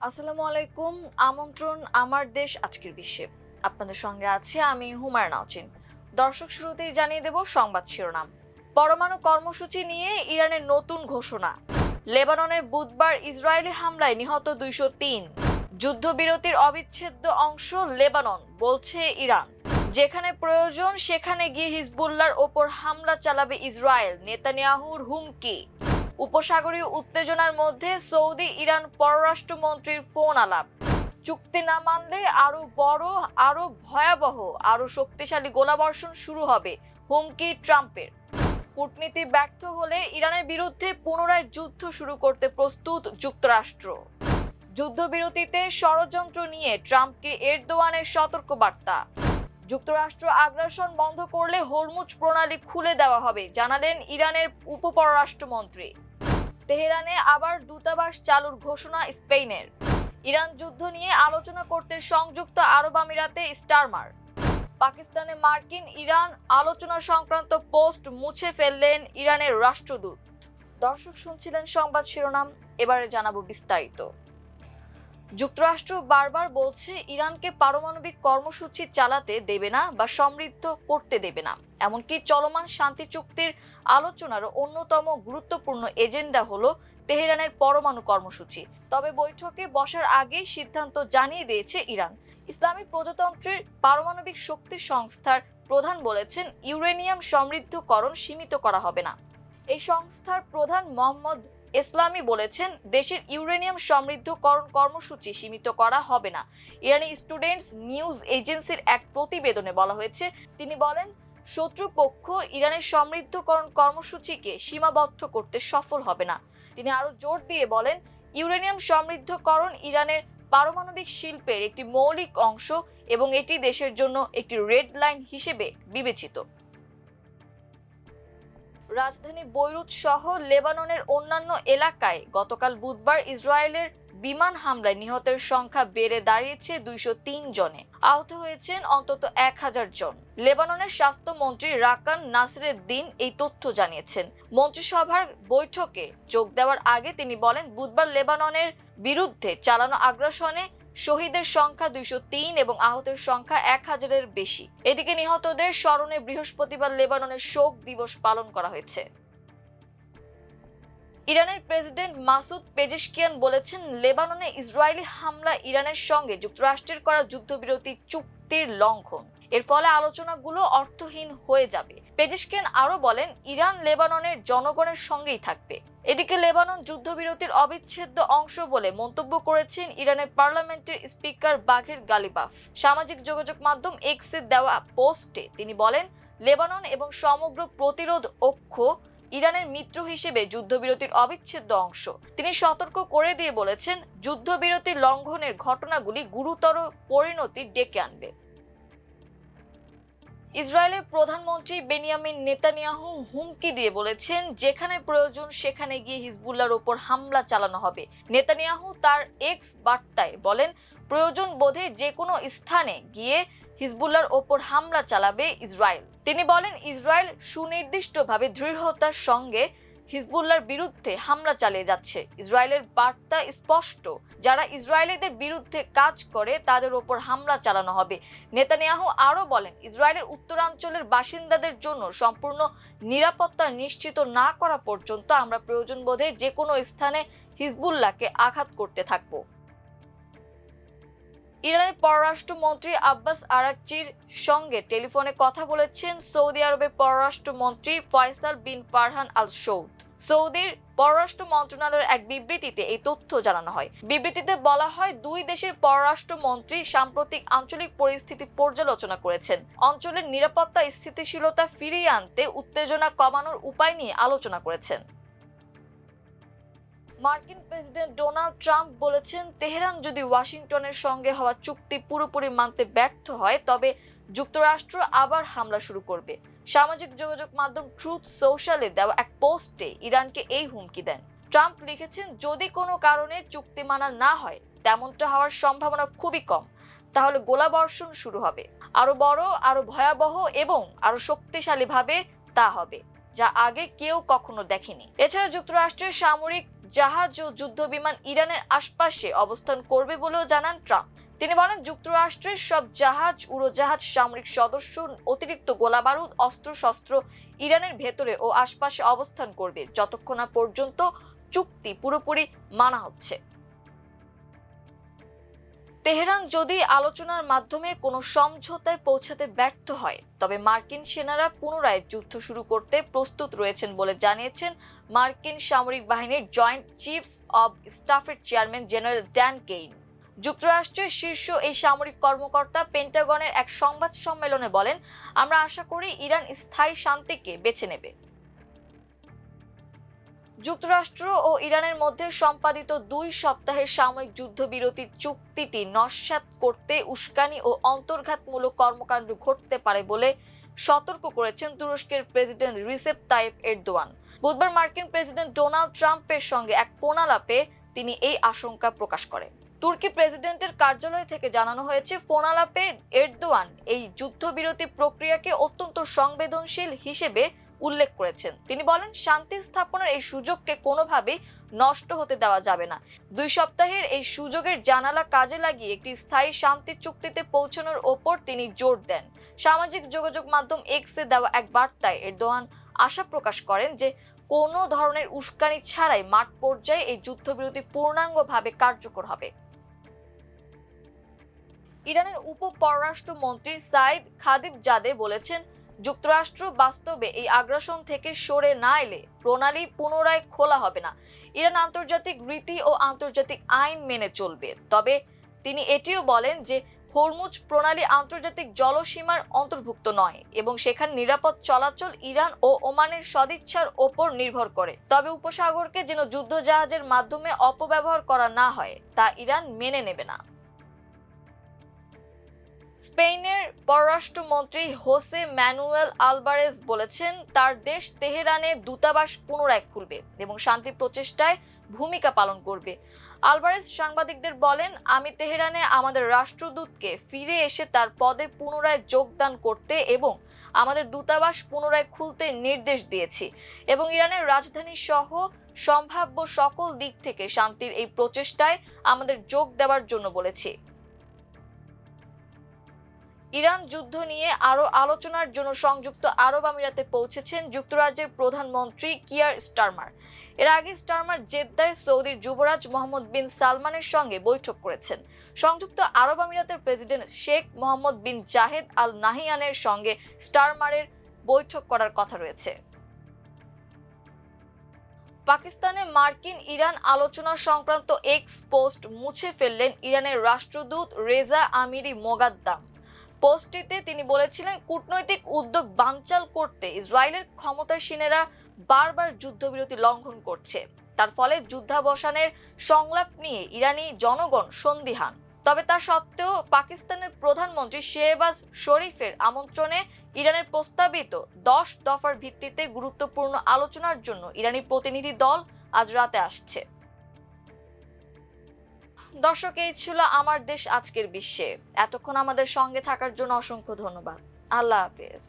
আসসালামু আলাইকুম। আমন্ত্রণ আমার দেশ আজকের বিশ্বে। আপনাদের সঙ্গে আছি আমি হুমায়ুন নাওচিন। দর্শক, শুরুতেই জানিয়ে দেব সংবাদ শিরোনাম। পরমাণু কর্মসূচি নিয়ে ইরানের নতুন ঘোষণা। লেবাননে বুধবার ইসরায়েলি হামলায় নিহত 203। যুদ্ধবিরতির অবিচ্ছেদ্য অংশ লেবানন, বলছে ইরান। যেখানে প্রয়োজন সেখানে গিয়ে হিজবুল্লাহর ওপর হামলা চালাবে ইসরায়েল, নেতানিয়াহুর হুমকি। উপসাগরীয় উত্তেজনার মধ্যে সৌদি ইরান পররাষ্ট্রমন্ত্রীর ফোন আলাপ। চুক্তি না মানলে আরো বড়, আরো ভয়াবহ, আরো শক্তিশালী গোলাবর্ষণ শুরু হবে, হুমকি ট্রাম্পের। কূটনীতি ব্যর্থ হলে ইরানের বিরুদ্ধে পুনরায় যুদ্ধ শুরু করতে প্রস্তুত যুক্তরাষ্ট্র। যুদ্ধবিরতিতে ষড়যন্ত্র নিয়ে ট্রাম্পকে এরদোয়ানের সতর্কবার্তা। যুক্তরাষ্ট্র আগ্রাসন বন্ধ করলে হরমুজ প্রণালী খুলে দেওয়া হবে, জানালেন ইরানের উপপররাষ্ট্রমন্ত্রী। তেহরানে আবার দূতাবাস চালুর ঘোষণা স্পেনের। ইরান যুদ্ধ নিয়ে আলোচনা করতে সংযুক্ত আরব আমিরাতে স্টারমার। পাকিস্তানে মার্কিন ইরান আলোচনা সংক্রান্ত পোস্ট মুছে ফেললেন ইরানের রাষ্ট্রদূত। দর্শক, শুনছিলেন সংবাদ শিরোনাম, এবারে জানাবো বিস্তারিত। যুক্তরাষ্ট্র বারবার বলছে ইরানকে পারমাণবিক কর্মসূচি চালাতে দেবে না বা সমৃদ্ধ করতে দেবে না। এমনকি চলমান শান্তি চুক্তির আলোচনার অন্যতম গুরুত্বপূর্ণ এজেন্ডা হলো তেহরানের পরমাণু কর্মসূচি। তবে বৈঠকে বসার আগেই সিদ্ধান্ত জানিয়ে দিয়েছে ইরান। ইসলামী প্রজাতন্ত্রের পারমাণবিক শক্তি সংস্থার প্রধান বলেছেন, ইউরেনিয়াম সমৃদ্ধকরণ সীমিত করা হবে না। এই সংস্থার প্রধান মোহাম্মদ ইসলামী বলেছেন, দেশের ইউরেনিয়াম সমৃদ্ধকরণ কর্মসূচি সীমিত করা হবে না। ইরানি স্টুডেন্টস নিউজ এজেন্সির এক প্রতিবেদনে বলা হয়েছে, তিনি বলেন, শত্রুপক্ষ ইরানের সমৃদ্ধকরণ কর্মসূচিকে সীমাবদ্ধ করতে সফল হবে না। তিনি আরো জোর দিয়ে বলেন, ইউরেনিয়াম সমৃদ্ধকরণ ইরানের পারমাণবিক শিল্পের একটি মৌলিক অংশ এবং এটি দেশের জন্য একটি রেড লাইন হিসেবে বিবেচিত। রাজধানী বৈরুত সহ লেবাননের অন্যান্য এলাকায় গতকাল বুধবার ইসরায়েলের বিমান হামলায় নিহতের সংখ্যা বেড়ে দাঁড়িয়েছে 203 জনে। আহত হয়েছেন অন্তত 1000 জন। লেবাননের স্বাস্থ্যমন্ত্রী রাকান নাসিরউদ্দিন এই তথ্য জানিয়েছেন। মন্ত্রিসভার বৈঠকে যোগ দেওয়ার আগে তিনি বলেন, বুধবার লেবাননের বিরুদ্ধে চালানো আগ্রাসনে শহীদের সংখ্যা 203 এবং আহতের সংখ্যা 1000-এর বেশি। এদিকে নিহতদের স্মরণে বৃহস্পতিবার লেবাননের শোক দিবস পালন করা হয়েছে। ইরানের প্রেসিডেন্ট মাসুদ পেজেশকিয়ান বলেছেন, লেবাননে ইসরায়েলি হামলা ইরানের সঙ্গে যুক্তরাষ্ট্রের করা যুদ্ধবিরতি চুক্তির লঙ্ঘন। এর ফলে আলোচনাগুলো অর্থহীন হয়ে যাবে। পেজেশকিয়ান আরো বলেন, ইরান লেবাননের জনগণের সঙ্গেই থাকবে। এদিকে লেবানন যুদ্ধবিরতির অবিচ্ছেদ্য অংশ বলে মন্তব্য করেছেন ইরানের পার্লামেন্টের স্পিকার বাঘের গালিবাফ। সামাজিক যোগাযোগ মাধ্যম এক্সে দেওয়া পোস্টে তিনি বলেন, লেবানন এবং সমগ্র প্রতিরোধ অক্ষ ইরানের মিত্র হিসেবে যুদ্ধবিরতির অবিচ্ছেদ্য অংশ। তিনি সতর্ক করে দিয়ে বলেছেন, যুদ্ধবিরতি লঙ্ঘনের ঘটনাগুলি গুরুতর পরিণতি ডেকে আনবে। ইসরায়েলের প্রধানমন্ত্রী বেনিয়ামিন নেতানিয়াহু হুমকি দিয়ে বলেছেন, যেখানে প্রয়োজন সেখানে গিয়ে হিজবুল্লাহর ওপর হামলা চালানো হবে। নেতানিয়াহু তার এক্স বার্তায় বলেন, প্রয়োজন বোধে যে কোনো স্থানে গিয়ে হিজবুল্লাহর ওপর হামলা চালাবে ইসরায়েল। তিনি বলেন, ইসরায়েল সুনির্দিষ্টভাবে দৃঢ়তার সঙ্গে হিজবুল্লাহর বিরুদ্ধে হামলা চালিয়ে যাচ্ছে। ইসরায়েলের বার্তা স্পষ্ট, যারা ইসরায়েলিদের বিরুদ্ধে কাজ করে তাদের ওপর হামলা চালানো হবে। নেতানিয়াহু আরো বলেন, ইসরায়েলের উত্তরাঞ্চলের বাসিন্দাদের জন্য সম্পূর্ণ নিরাপত্তা নিশ্চিত না করা পর্যন্ত আমরা প্রয়োজন বোধে যে কোনো স্থানে হিজবুল্লাহকে আঘাত করতে থাকব। ইরানের পররাষ্ট্রমন্ত্রী আব্বাস আরাকচির সঙ্গে টেলিফোনে কথা বলেছেন সৌদি আরবের পররাষ্ট্রমন্ত্রী ফয়সাল বিন ফারহান আল সৌদ। সৌদির পররাষ্ট্র মন্ত্রণালয়ের এক বিবৃতিতে এই তথ্য জানানো হয়। বিবৃতিতে বলা হয়, দুই দেশের পররাষ্ট্রমন্ত্রী সাম্প্রতিক আঞ্চলিক পরিস্থিতি পর্যালোচনা করেছেন। অঞ্চলের নিরাপত্তা স্থিতিশীলতা ফিরিয়ে আনতে উত্তেজনা কমানোর উপায় নিয়ে আলোচনা করেছেন। মার্কিন প্রেসিডেন্ট ডোনাল্ড ট্রাম্প বলেছেন, তেহরান যদি ওয়াশিংটনের সঙ্গে হওয়া চুক্তি পুরোপুরি মানতে ব্যর্থ হয় তবে যুক্তরাষ্ট্র আবার হামলা শুরু করবে। সামাজিক যোগাযোগ মাধ্যম ট্রুথ সোশ্যালে দেওয়া এক পোস্টে ইরানকে এই হুমকি দেন। ট্রাম্প লিখেছেন, যদি কোনো কারণে চুক্তি মানা না হয়, তেমনটা হওয়ার সম্ভাবনা খুবই কম, তাহলে গোলাবর্ষণ শুরু হবে। আরো বড়, আরো ভয়াবহ এবং আরো শক্তিশালীভাবে তা হবে, যা আগে কেউ কখনো দেখেনি। এছাড়া যুক্তরাষ্ট্রের সামরিক জাহাজ ও যুদ্ধবিমান ইরানের আশপাশে অবস্থান করবে বলেও জানান ট্রাম্প। তিনি বলেন, যুক্তরাষ্ট্রের সব জাহাজ, উড়োজাহাজ, সামরিক সদস্য, অতিরিক্ত গোলাবারুদ, অস্ত্রশস্ত্র ইরানের ভেতরে ও আশপাশে অবস্থান করবে যতক্ষণ না পর্যন্ত চুক্তি পুরোপুরি মানা হচ্ছে। তেহরান যদি আলোচনার মাধ্যমে কোনো সমঝোতায় পৌঁছাতে ব্যর্থ হয়, তবে মার্কিন সেনারা পুনরায় যুদ্ধ শুরু করতে প্রস্তুত রয়েছেন বলে জানিয়েছেন মার্কিন সামরিক বাহিনীর জয়েন্ট চিফস অব স্টাফের চেয়ারম্যান জেনারেল ড্যান কেইন। যুক্তরাষ্ট্রের শীর্ষ এই সামরিক কর্মকর্তা পেন্টাগনের এক সংবাদ সম্মেলনে বলেন, আমরা আশা করি ইরান স্থায়ী শান্তিকে বেছে নেবে। যুক্তরাষ্ট্র ও ইরানের মধ্যে সম্পাদিত 2 সপ্তাহের সাময়িক যুদ্ধবিরতি চুক্তিটি নস্যাৎ করতে উস্কানি ও অন্তর্ঘাতমূলক কর্মকাণ্ড ঘটতে পারে বলে সতর্ক করেছেন তুরস্কের প্রেসিডেন্ট রিসেপ তাইপ এরদোয়ান। বুধবার মার্কিন প্রেসিডেন্ট ডোনাল্ড ট্রাম্পের সঙ্গে এক ফোন আলাপে তিনি এই আশঙ্কা প্রকাশ করেন। তুর্কি প্রেসিডেন্টের কার্যালয় থেকে জানানো হয়েছে, ফোন আলাপে এরদোয়ান এই যুদ্ধবিরতি প্রক্রিয়াকে অত্যন্ত সংবেদনশীল হিসেবে উল্লেখ করেছেন। তিনি বলেন, শান্তি স্থাপনের এই সুযোগকে কোনোভাবেই নষ্ট হতে দেওয়া যাবে না। 2 সপ্তাহের এই সুযোগের জানালা কাজে লাগিয়ে একটি স্থায়ী শান্তি চুক্তিতে পৌঁছানোর ওপর তিনি জোর দেন। সামাজিক যোগাযোগ মাধ্যম এক্সে দেওয়া এক বার্তায় এরদোয়ান আশা প্রকাশ করেন যে কোনো ধরনের উস্কানি ছাড়াই মাঠ পর্যায়ে এই যুদ্ধবিরতি পূর্ণাঙ্গভাবে কার্যকর হবে। ইরানের উপ-পররাষ্ট্রমন্ত্রী সাইদ খাতিবজাদে বলেছেন, যুক্তরাষ্ট্র বাস্তবে এই আগ্রাসন থেকে সরে না এলে প্রণালী পুনরায় খোলা হবে না। ইরান আন্তর্জাতিক রীতি ও আন্তর্জাতিক আইন মেনে চলবে। তবে তিনি এটিও বলেন যে হরমুজ প্রণালী আন্তর্জাতিক জলসীমার অন্তর্ভুক্ত নয় এবং সেখানে নিরাপদ চলাচল ইরান ও ওমানের সদিচ্ছার ওপর নির্ভর করে। তবে উপসাগরকে যেন যুদ্ধজাহাজের মাধ্যমে অপব্যবহার করা না হয় তা ইরান মেনে নেবে না। স্পেনের পররাষ্ট্রমন্ত্রী হোসে ম্যানুয়েল আলবারেজ বলেছেন, তার দেশ তেহরানে দূতাবাস পুনরায় খুলবে এবং শান্তি প্রচেষ্টায় ভূমিকা পালন করবে। আলবারেজ সাংবাদিকদের বলেন, আমি তেহরানে আমাদের রাষ্ট্রদূতকে ফিরে এসে তার পদে পুনরায় যোগদান করতে এবং আমাদের দূতাবাস পুনরায় খুলতে নির্দেশ দিয়েছি এবং ইরানের রাজধানী সহ সম্ভাব্য সকল দিক থেকে শান্তির এই প্রচেষ্টায় আমাদের যোগ দেওয়ার জন্য বলেছি। ইরান যুদ্ধ নিয়ে আরও আলোচনার জন্য সংযুক্ত আরব আমিরাতে পৌঁছেছেন যুক্তরাজ্যের প্রধানমন্ত্রী কিয়ার স্টারমার। এর আগে স্টারমার জেদ্দায় সৌদির যুবরাজ মোহাম্মদ বিন সালমানের সঙ্গে বৈঠক করেছেন। সংযুক্ত আরব আমিরাতের প্রেসিডেন্ট শেখ মোহাম্মদ বিন জায়েদ আল নাহিয়ানের সঙ্গে স্টারমারের বৈঠক করার কথা রয়েছে। পাকিস্তানে মার্কিন ইরান আলোচনা সংক্রান্ত এক্স পোস্ট মুছে ফেললেন ইরানের রাষ্ট্রদূত রেজা আমিরি মোগাদ্দাম। পোস্টটিতে তিনি বলেছিলেন, কূটনৈতিক উদ্যোগ বানচাল করতে ইসরায়েলের ক্ষমতাসীনেরা বারবার যুদ্ধবিরতি লঙ্ঘন করছে। তার ফলে যুদ্ধাবসানের সংলাপ নিয়ে ইরানি জনগণ সন্দিহান। তবে তা সত্ত্বেও পাকিস্তানের প্রধানমন্ত্রী শেহবাজ শরীফের আমন্ত্রণে ইরানের প্রস্তাবিত 10 দফার ভিত্তিতে গুরুত্বপূর্ণ আলোচনার জন্য ইরানি প্রতিনিধি দল আজ রাতে আসছে। দর্শক, এই ছিল আমার দেশ আজকের বিশ্বে। এতক্ষণ আমাদের সঙ্গে থাকার জন্য অসংখ্য ধন্যবাদ। আল্লাহ হাফেজ।